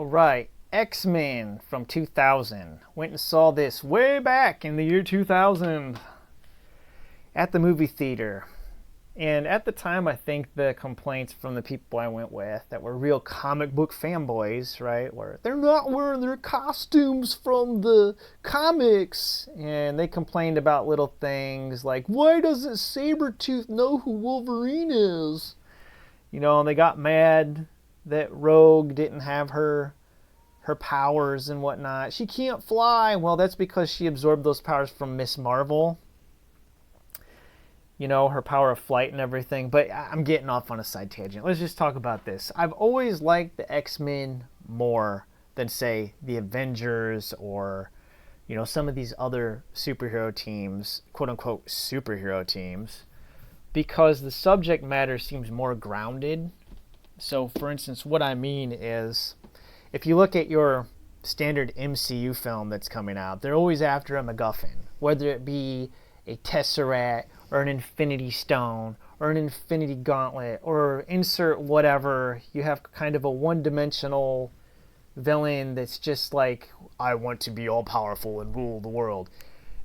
All right, X-Men from 2000. Went and saw this way back in the year 2000 at the movie theater. And at the time, I think the complaints from the people I went with that were real comic book fanboys, right, were they're not wearing their costumes from the comics. And they complained about little things like, why doesn't Sabretooth know who Wolverine is? And they got mad that Rogue didn't have her powers and whatnot. She can't fly. Well, that's because she absorbed those powers from Miss Marvel. Her power of flight and everything. But I'm getting off on a side tangent. Let's just talk about this. I've always liked the X-Men more than, say, the Avengers or, some of these other superhero teams, quote-unquote superhero teams, because the subject matter seems more grounded. So, for instance, what I mean is, if you look at your standard MCU film that's coming out, they're always after a MacGuffin, whether it be a Tesseract or an Infinity Stone or an Infinity Gauntlet or insert whatever. You have kind of a one-dimensional villain that's just like, I want to be all-powerful and rule the world.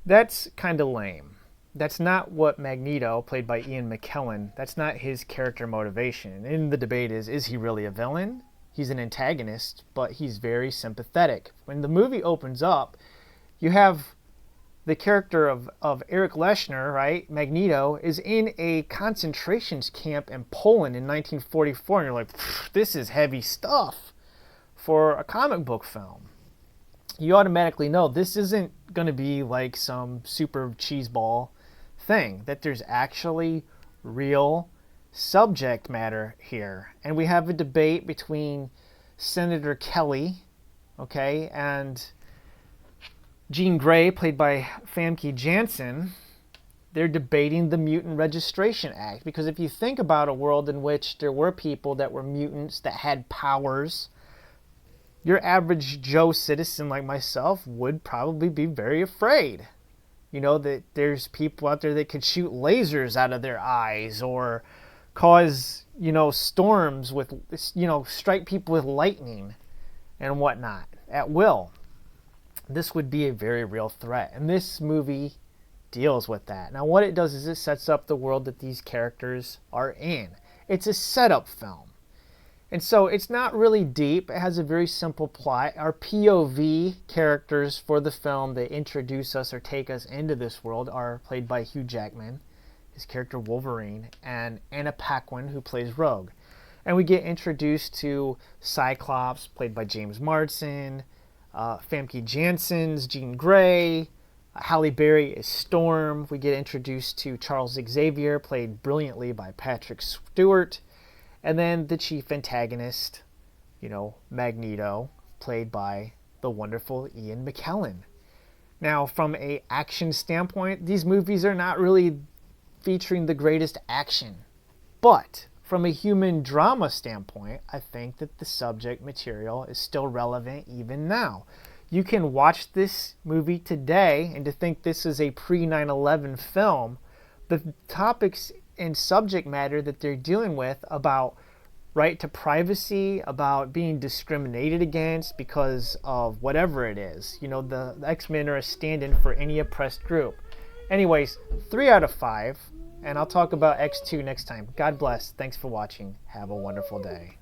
That's kind of lame. That's not what Magneto, played by Ian McKellen, that's not his character motivation. And the debate is he really a villain? He's an antagonist, but he's very sympathetic. When the movie opens up, you have the character of Eric Leshner, right? Magneto is in a concentration camp in Poland in 1944, and you're like, this is heavy stuff for a comic book film. You automatically know this isn't going to be like some super cheeseball thing, that there's actually real subject matter here. And we have a debate between Senator Kelly, okay, and Jean Grey, played by Famke Janssen. They're debating the Mutant Registration Act, because if you think about a world in which there were people that were mutants that had powers, your average Joe citizen like myself would probably be very afraid. That there's people out there that could shoot lasers out of their eyes or cause, storms with, strike people with lightning and whatnot at will. This would be a very real threat. And this movie deals with that. Now, what it does is it sets up the world that these characters are in. It's a setup film. And so it's not really deep. It has a very simple plot. Our POV characters for the film that introduce us or take us into this world are played by Hugh Jackman, his character Wolverine, and Anna Paquin, who plays Rogue. And we get introduced to Cyclops, played by James Marsden, Famke Janssen's Jean Grey, Halle Berry is Storm. We get introduced to Charles Xavier, played brilliantly by Patrick Stewart. And then the chief antagonist, Magneto, played by the wonderful Ian McKellen. Now, from an action standpoint, these movies are not really featuring the greatest action. But from a human drama standpoint, I think that the subject material is still relevant even now. You can watch this movie today, and to think this is a pre-9/11 film, the topics and subject matter that they're dealing with about right to privacy, about being discriminated against because of whatever it is. The X-Men are a stand-in for any oppressed group. Anyways, 3 out of 5, and I'll talk about X2 next time. God bless. Thanks for watching. Have a wonderful day.